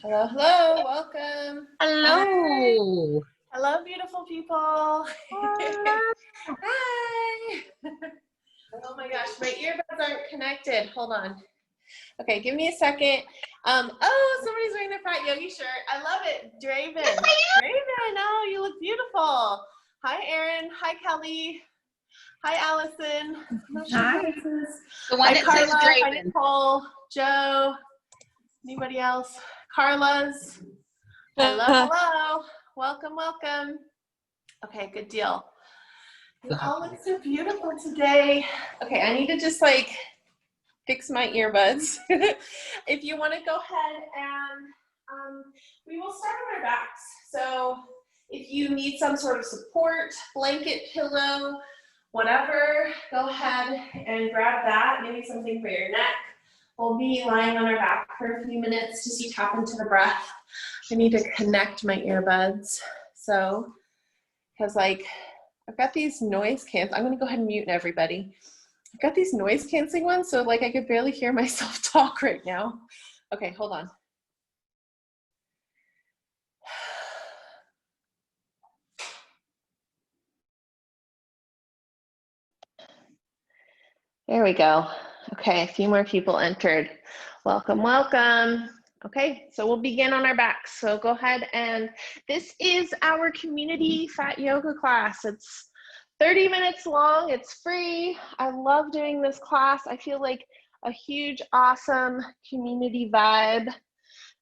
Hello, hello, welcome. Hi. Hello. Hello, beautiful people. Hi. Oh my gosh, my earbuds aren't connected. Hold on. Okay, give me a second. Oh, somebody's wearing their fat yogi shirt. I love it. Draven. Draven, oh, you look beautiful. Hi, Erin. Hi, Kelly. Hi, Allison. I'm not sure Hi. who this is. The one Hi, that Carla. says Hi, Draven. Nicole. Joe. Anybody else? Carla's. Hello, hello. Welcome, welcome. Okay, good deal. You all look so beautiful today. Okay, I need to just like fix my earbuds. If you want to go ahead and we will start on our backs. So if you need some sort of support, blanket, pillow, whatever, go ahead and grab that. Maybe something for your neck. We'll be lying on our back for a few minutes just to tap into the breath. I need to connect my earbuds. So, because like, I've got these noise cancel. I'm gonna go ahead and mute everybody. I've got these noise canceling ones, so like I could barely hear myself talk right now. Okay, hold on. There we go. Okay, a few more people entered. Welcome, welcome. Okay, so we'll begin on our backs. So go ahead and this is our community fat yoga class. It's 30 minutes long, it's free. I love doing this class. I feel like a huge, awesome community vibe.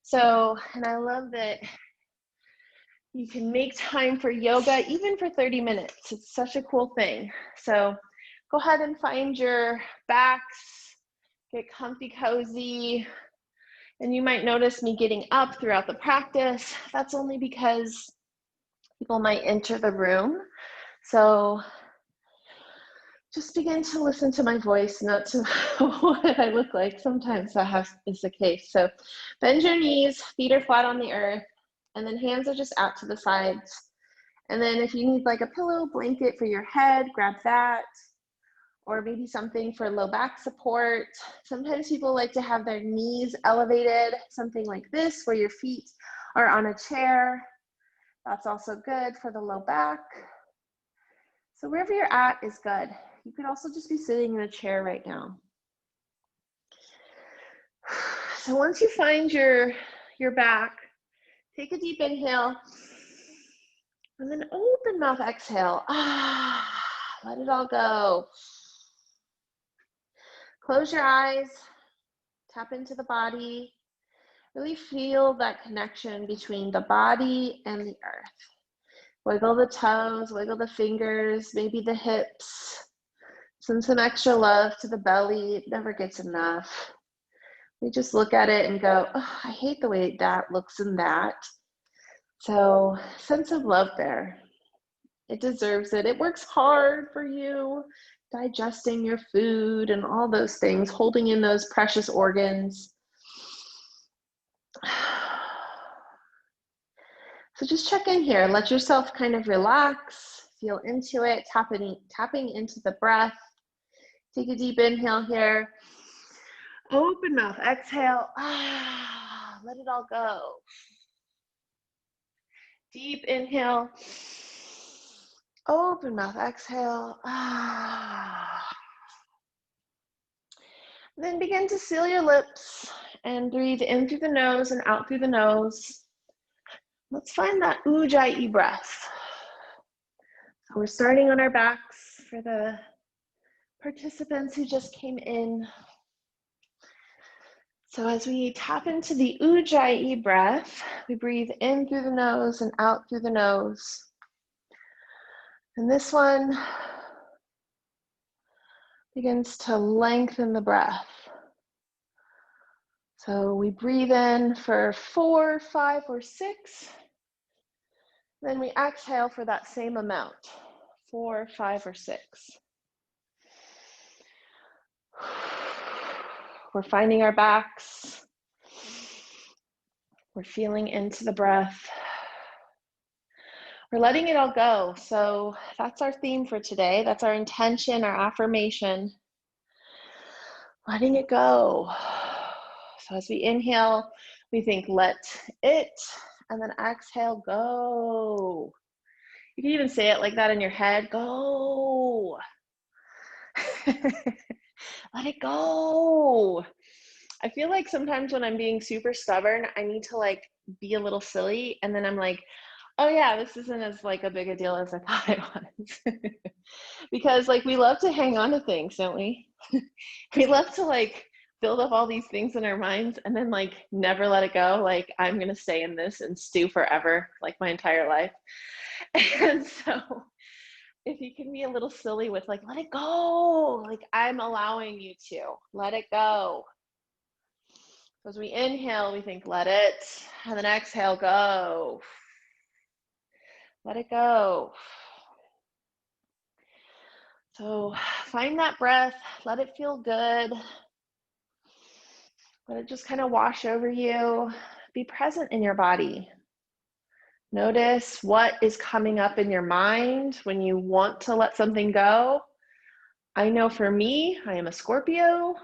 So, and I love that you can make time for yoga even for 30 minutes. It's such a cool thing. So go ahead and find your backs, get comfy, cozy. And you might notice me getting up throughout the practice. That's only because people might enter the room. So just begin to listen to my voice, not to what I look like. Sometimes that is the case. So bend your knees, feet are flat on the earth, and then hands are just out to the sides. And then if you need like a pillow, blanket for your head, grab that. Or maybe something for low back support. Sometimes people like to have their knees elevated, something like this, where your feet are on a chair. That's also good for the low back. So wherever you're at is good. You could also just be sitting in a chair right now. So once you find your back, take a deep inhale, and then open mouth exhale. Let it all go. Close your eyes, tap into the body. Really feel that connection between the body and the earth. Wiggle the toes, wiggle the fingers, maybe the hips. Send some extra love to the belly. It never gets enough. We just look at it and go, oh, I hate the way that looks in that. So sense of love there. It deserves it. It works hard for you, digesting your food and all those things, holding in those precious organs. So just check in here. Let yourself kind of relax, feel into it, tapping into the breath. Take a deep inhale here. Open mouth, exhale. Let it all go. Deep inhale. Open mouth, exhale. Then begin to seal your lips and breathe in through the nose and out through the nose. Let's find that ujjayi breath. So we're starting on our backs for the participants who just came in. So as we tap into the ujjayi breath, we breathe in through the nose and out through the nose. And this one begins to lengthen the breath. So we breathe in for 4, 5, or 6. Then we exhale for that same amount, 4, 5, or 6. We're finding our backs. We're feeling into the breath. We're letting it all go. So that's our theme for today. That's our intention, our affirmation. Letting it go. So as we inhale, We think let it, and then exhale, go. You can even say it like that in your head, go. Let it go. I feel like sometimes when I'm being super stubborn, I need to like be a little silly, and then I'm like, oh yeah, this isn't as like a big a deal as I thought it was. Because like we love to hang on to things, don't we? We love to like build up all these things in our minds and then like never let it go. Like I'm gonna stay in this and stew forever, like my entire life. And so if you can be a little silly with like, let it go, like I'm allowing you to let it go. So as we inhale, we think, let it, and then exhale, go. Let it go. So find that breath, let it feel good. Let it just kind of wash over you. Be present in your body. Notice what is coming up in your mind when you want to let something go. I know for me, I am a Scorpio.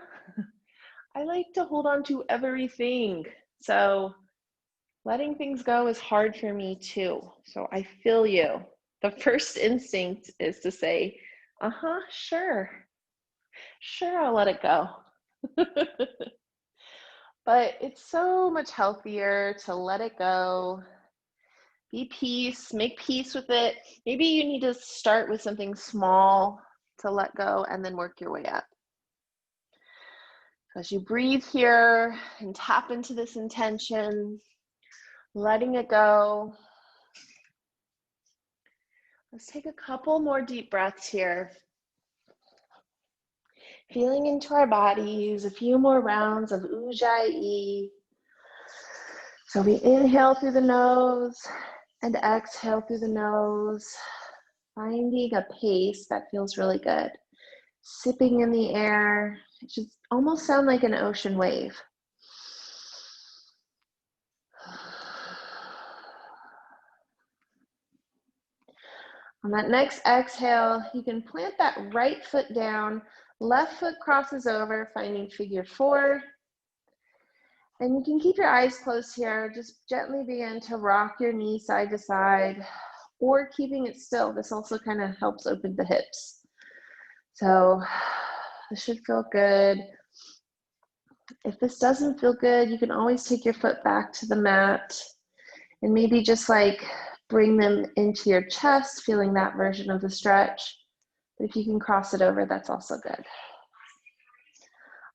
I like to hold on to everything. So letting things go is hard for me too. So I feel you. The first instinct is to say, sure, I'll let it go. But it's so much healthier to let it go. Be peace, make peace with it. Maybe you need to start with something small to let go and then work your way up. As you breathe here and tap into this intention, letting it go. Let's take a couple more deep breaths here. Feeling into our bodies, a few more rounds of ujjayi. So we inhale through the nose and exhale through the nose, finding a pace that feels really good. Sipping in the air, it should almost sound like an ocean wave. On that next exhale, you can plant that right foot down, left foot crosses over, finding figure 4. And you can keep your eyes closed here. Just gently begin to rock your knee side to side, or keeping it still. This also kind of helps open the hips. So this should feel good. If this doesn't feel good, you can always take your foot back to the mat and maybe just like bring them into your chest, feeling that version of the stretch. But if you can cross it over, that's also good.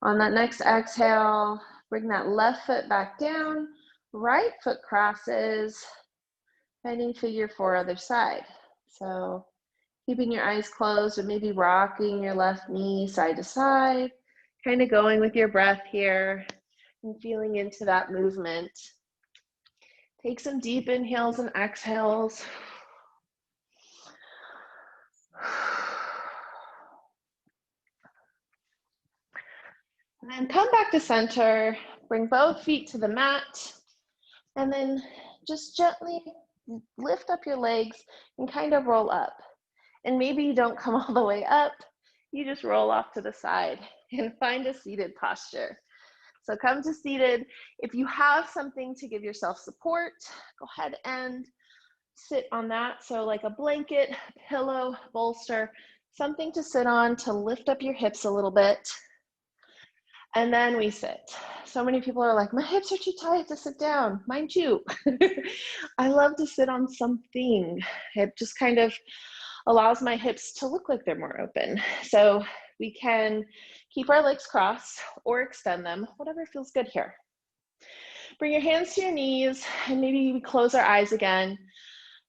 On that next exhale, bring that left foot back down, right foot crosses, bending figure 4 other side. So keeping your eyes closed and maybe rocking your left knee side to side, kind of going with your breath here and feeling into that movement. Take some deep inhales and exhales. And then come back to center, bring both feet to the mat, and then just gently lift up your legs and kind of roll up. And maybe you don't come all the way up, you just roll off to the side and find a seated posture. So come to seated. If you have something to give yourself support, go ahead and sit on that. So like a blanket, pillow, bolster, something to sit on to lift up your hips a little bit. And then we sit. So many people are like, my hips are too tight to sit down. Mine too. I love to sit on something. It just kind of allows my hips to look like they're more open. So we can keep our legs crossed or extend them, whatever feels good here. Bring your hands to your knees and maybe we close our eyes again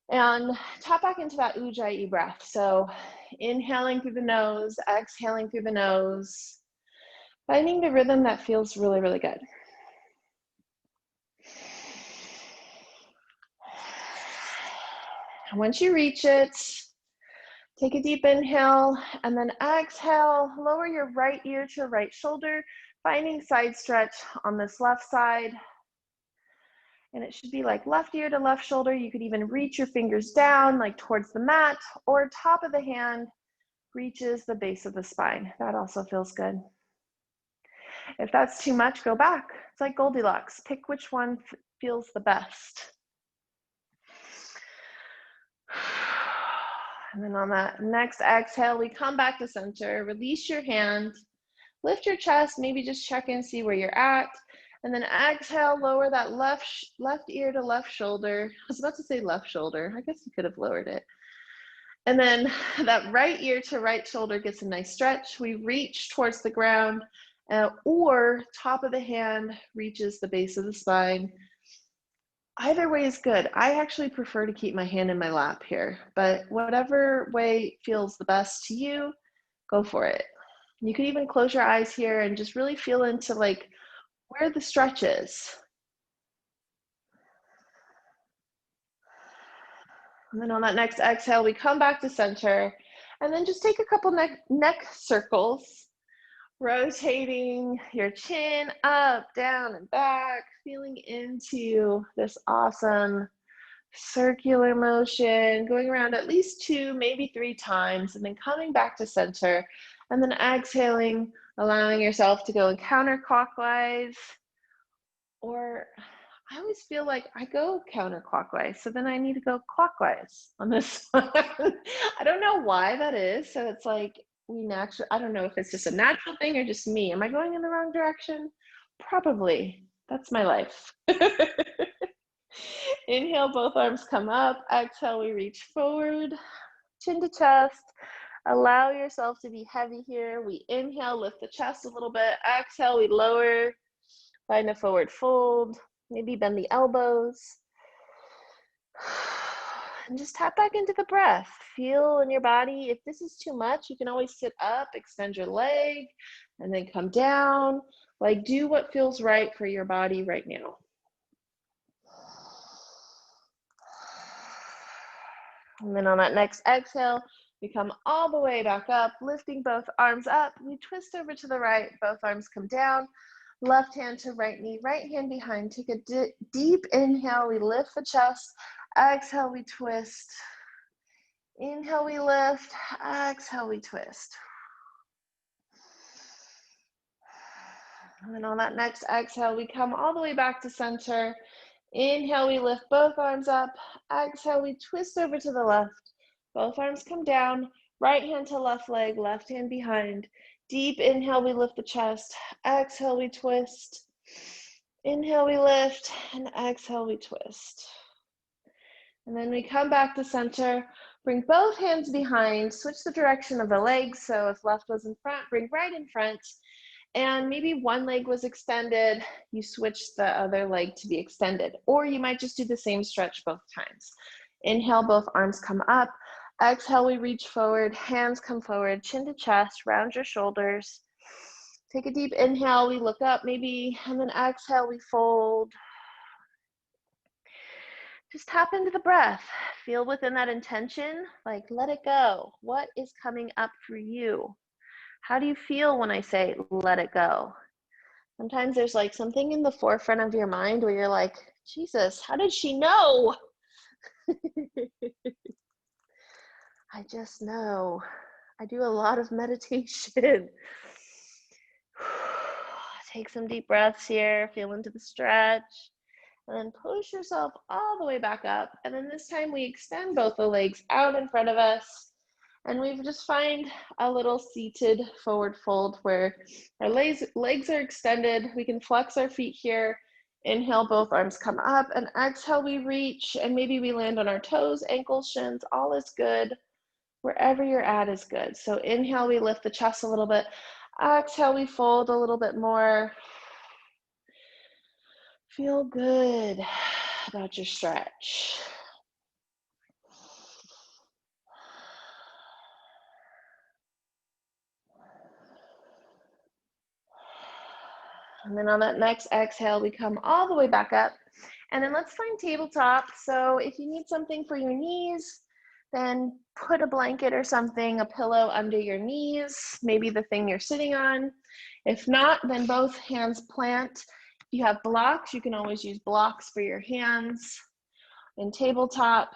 and tap back into that ujjayi breath. So inhaling through the nose, exhaling through the nose, finding the rhythm that feels really, really good. And once you reach it, take a deep inhale and then exhale, lower your right ear to your right shoulder, finding side stretch on this left side. And it should be like left ear to left shoulder. You could even reach your fingers down like towards the mat, or top of the hand reaches the base of the spine. That also feels good. If that's too much, go back. It's like Goldilocks. Pick which one feels the best. And then on that next exhale, we come back to center. Release your hand. Lift your chest. Maybe just check in, see where you're at. And then exhale, lower that left ear to left shoulder. I was about to say left shoulder. I guess you could have lowered it. And then that right ear to right shoulder gets a nice stretch. We reach towards the ground, or top of the hand reaches the base of the spine. Either way is good. I actually prefer to keep my hand in my lap here, but whatever way feels the best to you, go for it. You could even close your eyes here and just really feel into like where the stretch is. And then on that next exhale, we come back to center, and then just take a couple neck circles, rotating your chin up, down, and back, feeling into this awesome circular motion, going around at least 2, maybe 3 times, and then coming back to center, and then exhaling, allowing yourself to go counterclockwise, or I always feel like I go counterclockwise, so then I need to go clockwise on this one. I don't know why that is. So it's like I don't know if it's just a natural thing or just me. Am I going in the wrong direction? Probably. That's my life. Inhale, both arms come up. Exhale, we reach forward, chin to chest. Allow yourself to be heavy here. We inhale, lift the chest a little bit. Exhale, we lower, find a forward fold. Maybe bend the elbows. And just tap back into the breath. Feel in your body. If this is too much, you can always sit up, extend your leg, and then come down. Like, do what feels right for your body right now. And then on that next exhale, we come all the way back up, lifting both arms up. We twist over to the right, both arms come down. Left hand to right knee, right hand behind. Take a deep inhale, we lift the chest. Exhale, we twist. Inhale, we lift. Exhale, we twist. And then on that next exhale, we come all the way back to center. Inhale, we lift both arms up. Exhale, we twist over to the left. Both arms come down. Right hand to left leg, left hand behind. Deep inhale, we lift the chest. Exhale, we twist. Inhale, we lift, and exhale, we twist. And then we come back to center. Bring both hands behind. Switch the direction of the legs. So if left was in front, bring right in front. And maybe one leg was extended, you switch the other leg to be extended. Or you might just do the same stretch both times. Inhale, both arms come up. Exhale, we reach forward, hands come forward, chin to chest, round your shoulders. Take a deep inhale, we look up maybe, and then exhale, we fold. Just tap into the breath. Feel within that intention, like let it go. What is coming up for you? How do you feel when I say let it go? Sometimes there's like something in the forefront of your mind where you're like, Jesus, how did she know? I just know. I do a lot of meditation. Take some deep breaths here, feel into the stretch, and then push yourself all the way back up. And then this time we extend both the legs out in front of us, and we just find a little seated forward fold where our legs are extended. We can flex our feet here. Inhale, both arms come up, and exhale, we reach, and maybe we land on our toes, ankles, shins, all is good. Wherever you're at is good. So inhale, we lift the chest a little bit. Exhale, we fold a little bit more. Feel good about your stretch. And then on that next exhale, we come all the way back up. And then let's find tabletop. So if you need something for your knees, then put a blanket or something, a pillow under your knees, maybe the thing you're sitting on. If not, then both hands plant. If you have blocks, you can always use blocks for your hands. And tabletop,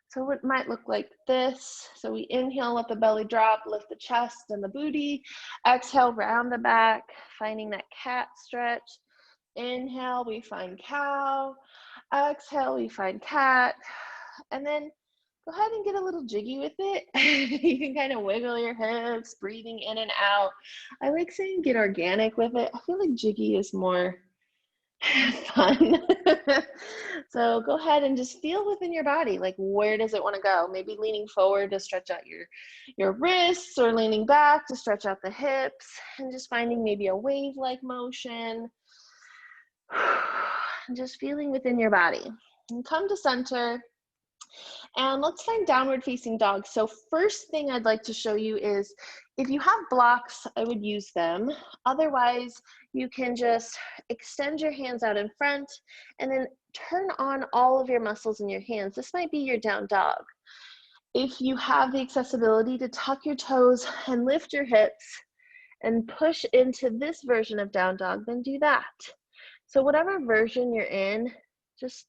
So it might look like this. So we inhale, let the belly drop, lift the chest and the booty. Exhale, round the back, finding that cat stretch. Inhale, we find cow. Exhale, we find cat. And then go ahead and get a little jiggy with it. You can kind of wiggle your hips, breathing in and out. I like saying get organic with it. I feel like jiggy is more fun. So go ahead and just feel within your body, like where does it want to go? Maybe leaning forward to stretch out your wrists, or leaning back to stretch out the hips, and just finding maybe a wave-like motion. And just feeling within your body. And come to center. And let's find downward facing dog. So first thing I'd like to show you is, if you have blocks, I would use them. Otherwise, you can just extend your hands out in front and then turn on all of your muscles in your hands. This might be your down dog. If you have the accessibility to tuck your toes and lift your hips and push into this version of down dog, then do that. So whatever version you're in, just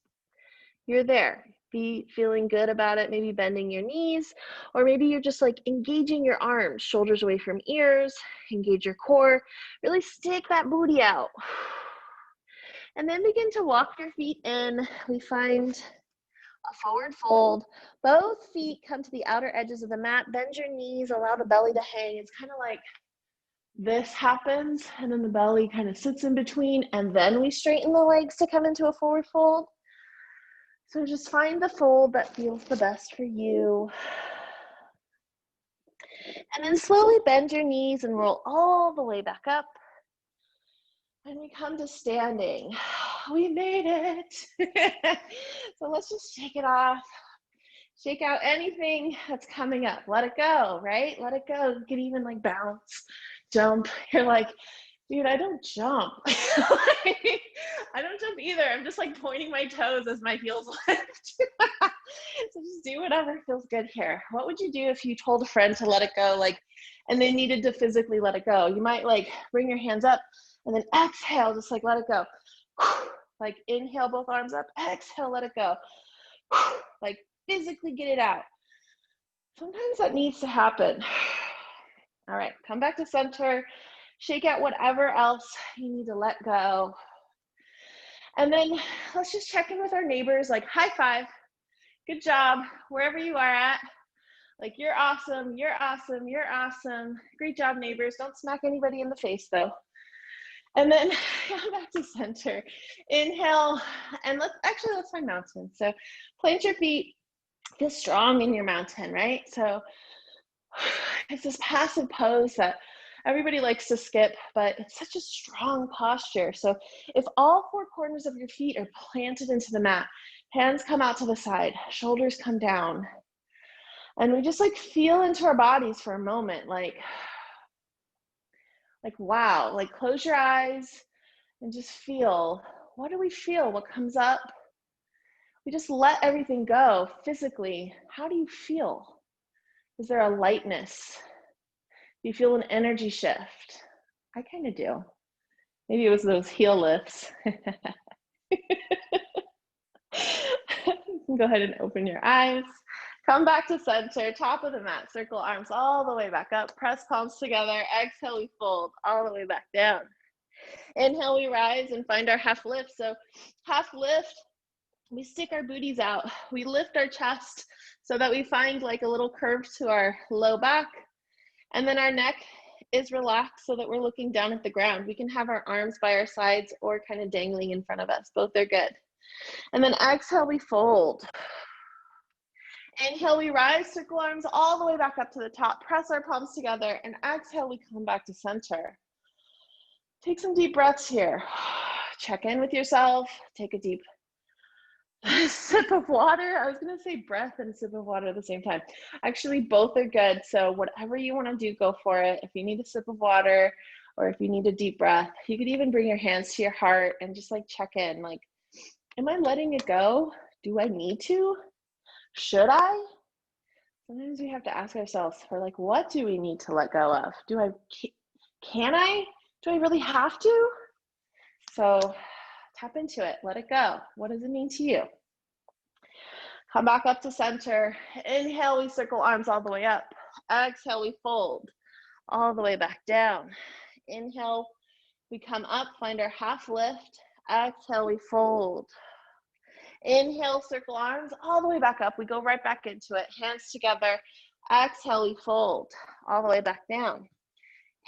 you're there. Be feeling good about it, maybe bending your knees, or maybe you're just like engaging your arms, shoulders away from ears, engage your core, really stick that booty out. And then begin to walk your feet in. We find a forward fold. Both feet come to the outer edges of the mat. Bend your knees, allow the belly to hang. It's kind of like this happens, and then the belly kind of sits in between, and then we straighten the legs to come into a forward fold. So just find the fold that feels the best for you. And then slowly bend your knees and roll all the way back up. And we come to standing. We made it. So let's just shake it off. Shake out anything that's coming up. Let it go, right? Let it go. You can even like bounce, jump. You're like, dude, I don't jump. I don't jump either. I'm just like pointing my toes as my heels lift. So just do whatever feels good here. What would you do if you told a friend to let it go, like, and they needed to physically let it go? You might like bring your hands up and then exhale, just like let it go. Like inhale, both arms up, exhale, let it go. Like physically get it out. Sometimes that needs to happen. All right, come back to center. Shake out whatever else you need to let go. And then let's just check in with our neighbors, like high five. Good job, wherever you are at. Like you're awesome, you're awesome, you're awesome. Great job, neighbors. Don't smack anybody in the face though. And then come back to center. Inhale, and let's find mountain. So plant your feet, feel strong in your mountain, right? So it's this passive pose that everybody likes to skip, but it's such a strong posture. So if all four corners of your feet are planted into the mat, hands come out to the side, shoulders come down, and we just like feel into our bodies for a moment, like wow, like close your eyes and just feel, what do we feel? What comes up? We just let everything go physically. How do you feel? Is there a lightness? Do you feel an energy shift? I kind of do. Maybe it was those heel lifts. Go ahead and open your eyes. Come back to center, top of the mat. Circle arms all the way back up. Press palms together. Exhale, we fold all the way back down. Inhale, we rise and find our half lift. So half lift, we stick our booties out. We lift our chest so that we find like a little curve to our low back. And then our neck is relaxed so that we're looking down at the ground. We can have our arms by our sides or kind of dangling in front of us. Both are good. And then exhale, we fold. Inhale, we rise, circle arms all the way back up to the top. Press our palms together, and exhale, we come back to center. Take some deep breaths here. Check in with yourself. Take a deep sip of water. I was going to say breath and sip of water at the same time. Actually, both are good. So whatever you want to do, go for it. If you need a sip of water or if you need a deep breath, you could even bring your hands to your heart and just like check in. Like, am I letting it go? Do I need to? Should I? Sometimes we have to ask ourselves, for like, what do we need to let go of? Can I? Do I really have to? So tap into it, let it go. What does it mean to you? Come back up to center. Inhale, we circle arms all the way up. Exhale, we fold all the way back down. Inhale, we come up, find our half lift. Exhale, we fold. Inhale, circle arms all the way back up. We go right back into it. Hands together. Exhale, we fold all the way back down.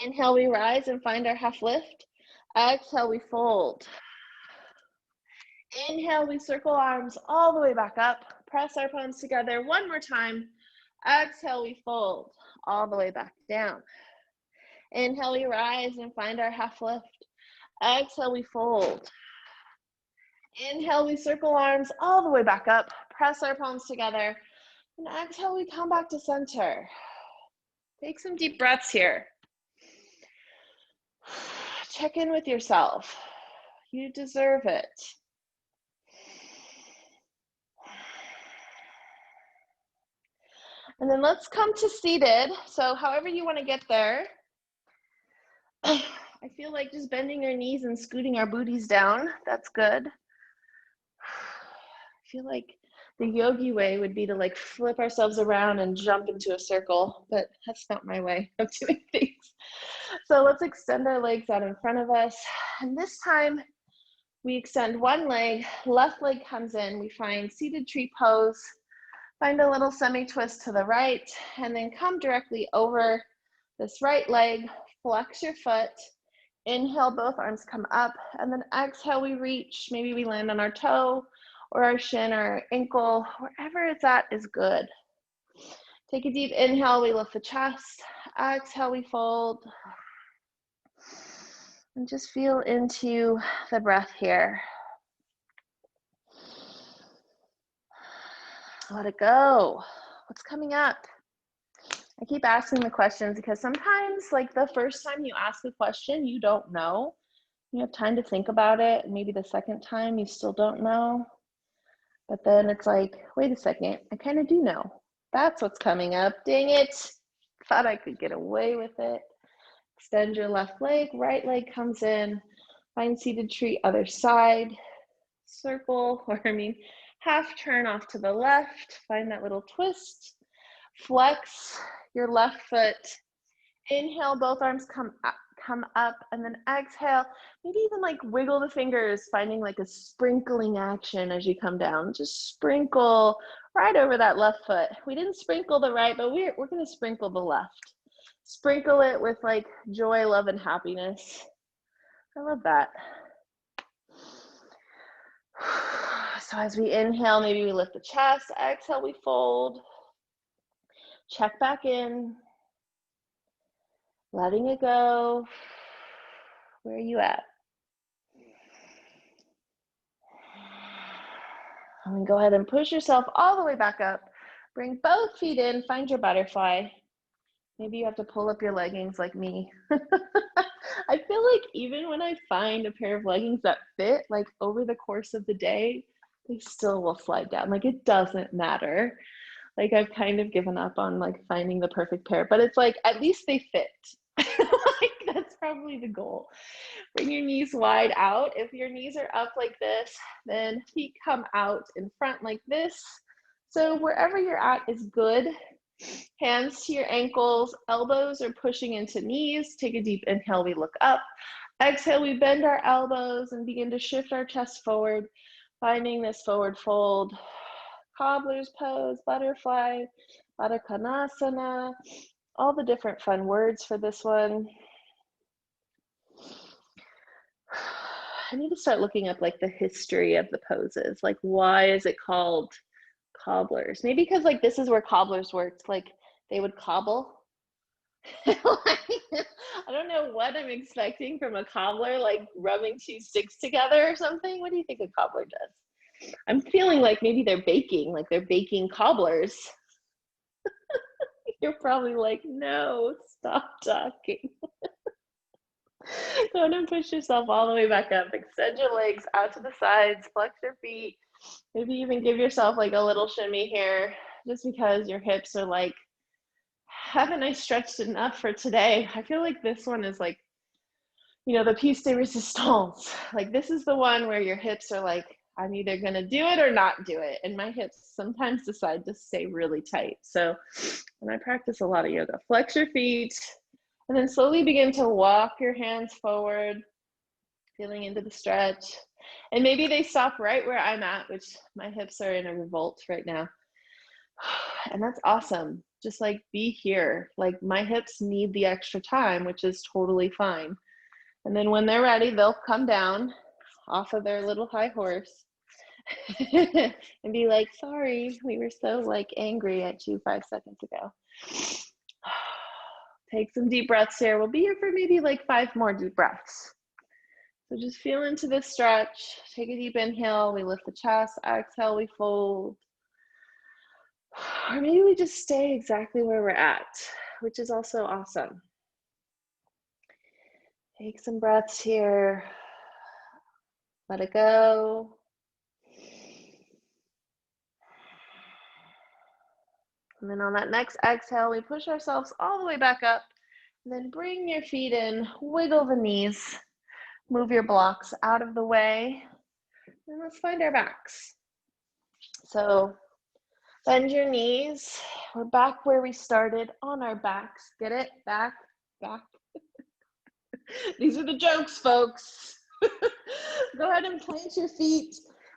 Inhale, we rise and find our half lift. Exhale, we fold. Inhale, we circle arms all the way back up. Press our palms together one more time. Exhale, we fold all the way back down. Inhale, we rise and find our half lift. Exhale, we fold. Inhale, we circle arms all the way back up. Press our palms together. And exhale, we come back to center. Take some deep breaths here. Check in with yourself. You deserve it. And then let's come to seated. So however you want to get there. I feel like just bending your knees and scooting our booties down. That's good. I feel like the yogi way would be to like flip ourselves around and jump into a circle, but that's not my way of doing things. So let's extend our legs out in front of us. And this time we extend one leg, left leg comes in, we find seated tree pose, find a little semi-twist to the right, and then come directly over this right leg, flex your foot, inhale, both arms come up, and then exhale, we reach, maybe we land on our toe, or our shin or our ankle, wherever it's at is good. Take a deep inhale, we lift the chest. Exhale, we fold. And just feel into the breath here. Let it go. What's coming up? I keep asking the questions because sometimes, like the first time you ask a question, you don't know. You have time to think about it. Maybe the second time you still don't know. But then it's like, wait a second, I kind of do know. That's what's coming up. Dang it. Thought I could get away with it. Extend your left leg, right leg comes in. Find seated tree, other side. Circle, half turn off to the left. Find that little twist. Flex your left foot. Inhale, both arms come up, and then exhale. Maybe even like wiggle the fingers, finding like a sprinkling action as you come down. Just sprinkle right over that left foot. We didn't sprinkle the right, but we're going to sprinkle the left. Sprinkle it with like joy, love, and happiness. I love that. So as we inhale, maybe we lift the chest. Exhale, we fold. Check back in. Letting it go. Where are you at? And then go ahead and push yourself all the way back up. Bring both feet in. Find your butterfly. Maybe you have to pull up your leggings like me. I feel like even when I find a pair of leggings that fit, like over the course of the day, they still will slide down. Like it doesn't matter. Like I've kind of given up on like finding the perfect pair, but it's like at least they fit. Like that's probably the goal. Bring your knees wide out. If your knees are up like this, then feet come out in front like this. So wherever you're at is good. Hands to your ankles, elbows are pushing into knees. Take a deep inhale, we look up. Exhale, we bend our elbows and begin to shift our chest forward, finding this forward fold. Cobbler's pose, butterfly, Baddha Konasana, all the different fun words for this one. I need to start looking up like the history of the poses. Like why is it called cobblers? Maybe because like this is where cobblers worked. Like they would cobble. I don't know what I'm expecting from a cobbler, like rubbing two sticks together or something. What do you think a cobbler does? I'm feeling like maybe they're baking cobblers. You're probably like, no, stop talking. Go ahead and push yourself all the way back up. Extend your legs out to the sides, flex your feet. Maybe even give yourself like a little shimmy here, just because your hips are like, haven't I stretched enough for today? I feel like this one is like, you know, the piece de resistance. Like this is the one where your hips are like, I'm either going to do it or not do it. And my hips sometimes decide to stay really tight. So when I practice a lot of yoga, flex your feet and then slowly begin to walk your hands forward, feeling into the stretch. And maybe they stop right where I'm at, which my hips are in a revolt right now. And that's awesome. Just like be here. Like my hips need the extra time, which is totally fine. And then when they're ready, they'll come down off of their little high horse and be like, sorry, we were so like angry at you 5 seconds ago. Take some deep breaths here. We'll be here for maybe like 5 more deep breaths. So just feel into this stretch. Take a deep inhale. We lift the chest. Exhale, we fold. Or maybe we just stay exactly where we're at, which is also awesome. Take some breaths here. Let it go. And then on that next exhale, we push ourselves all the way back up. And then bring your feet in, wiggle the knees, move your blocks out of the way. And let's find our backs. So bend your knees. We're back where we started on our backs. Get it? Back, back. These are the jokes, folks. Go ahead and plant your feet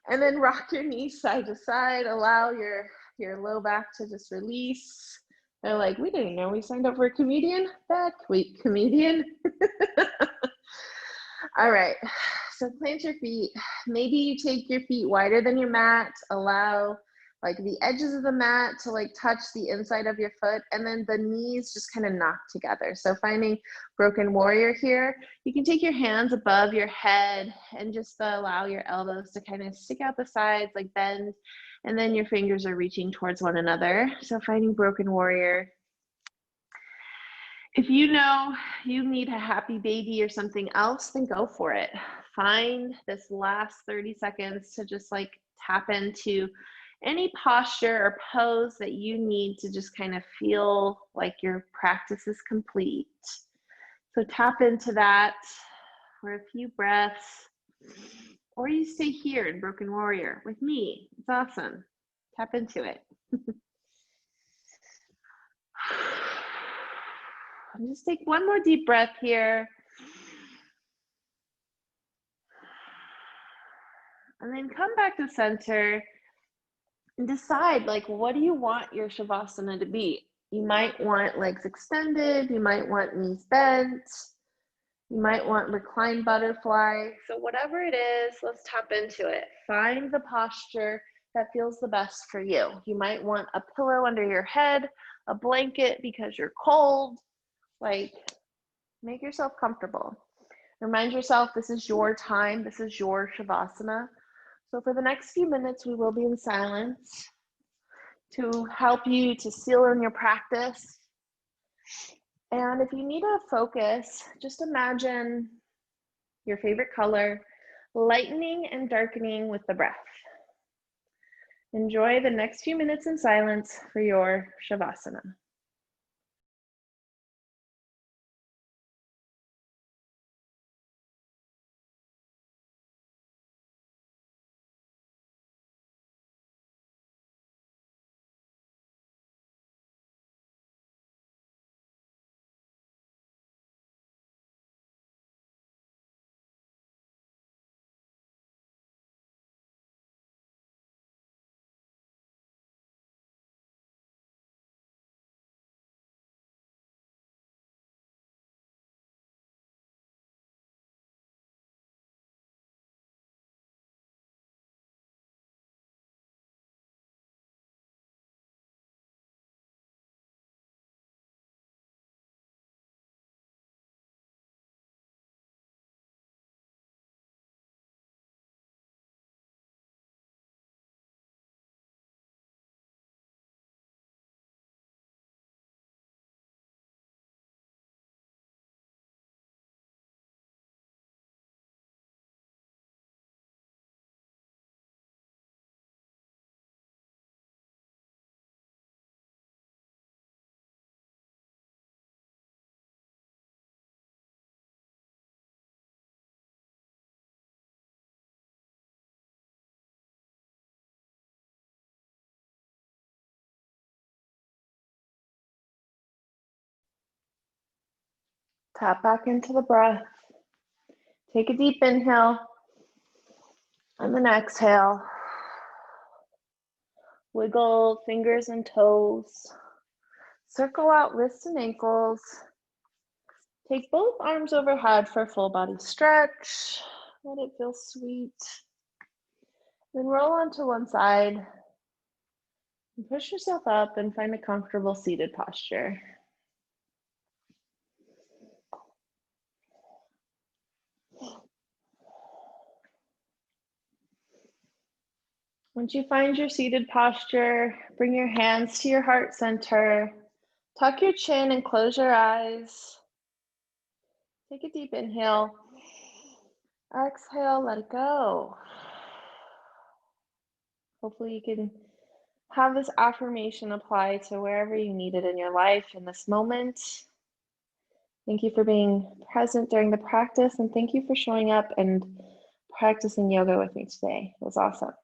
and then rock your knees side to side. Allow your low back to just release. They're like, we didn't know we signed up for a comedian. Back week comedian. All right, so plant your feet. Maybe you take your feet wider than your mat. Allow like the edges of the mat to like touch the inside of your foot, and then the knees just kind of knock together. So finding broken warrior here, you can take your hands above your head and just allow your elbows to kind of stick out the sides, like bend, and then your fingers are reaching towards one another. So finding broken warrior. If you know you need a happy baby or something else, then go for it. Find this last 30 seconds to just like tap into any posture or pose that you need to just kind of feel like your practice is complete. So tap into that for a few breaths, or you stay here in Broken Warrior with me. It's awesome. Tap into it. Just take one more deep breath here. And then come back to center and decide, like, what do you want your shavasana to be? You might want legs extended. You might want knees bent. You might want reclined butterfly. So whatever it is, let's tap into it. Find the posture that feels the best for you. You might want a pillow under your head, a blanket because you're cold. Like, make yourself comfortable. Remind yourself this is your time. This is your shavasana. So for the next few minutes, we will be in silence to help you to seal in your practice. And if you need a focus, just imagine your favorite color lightening and darkening with the breath. Enjoy the next few minutes in silence for your shavasana. Tap back into the breath. Take a deep inhale and then exhale. Wiggle fingers and toes. Circle out wrists and ankles. Take both arms overhead for a full body stretch. Let it feel sweet. Then roll onto one side and push yourself up and find a comfortable seated posture. Once you find your seated posture, bring your hands to your heart center. Tuck your chin and close your eyes. Take a deep inhale. Exhale, let it go. Hopefully you can have this affirmation apply to wherever you need it in your life in this moment. Thank you for being present during the practice, and thank you for showing up and practicing yoga with me today. It was awesome.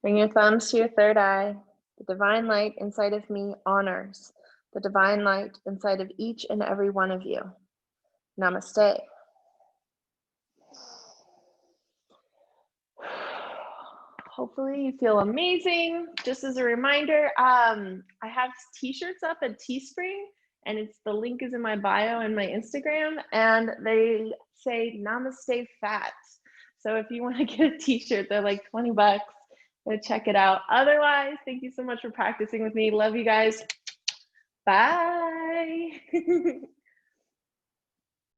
Bring your thumbs to your third eye. The divine light inside of me honors the divine light inside of each and every one of you. Namaste. Hopefully you feel amazing. Just as a reminder, I have t-shirts up at Teespring, and the link is in my bio and my Instagram, and they say Namaste Fat. So if you want to get a t-shirt, they're like 20 bucks. Go check it out. Otherwise, thank you so much for practicing with me. Love you guys. Bye.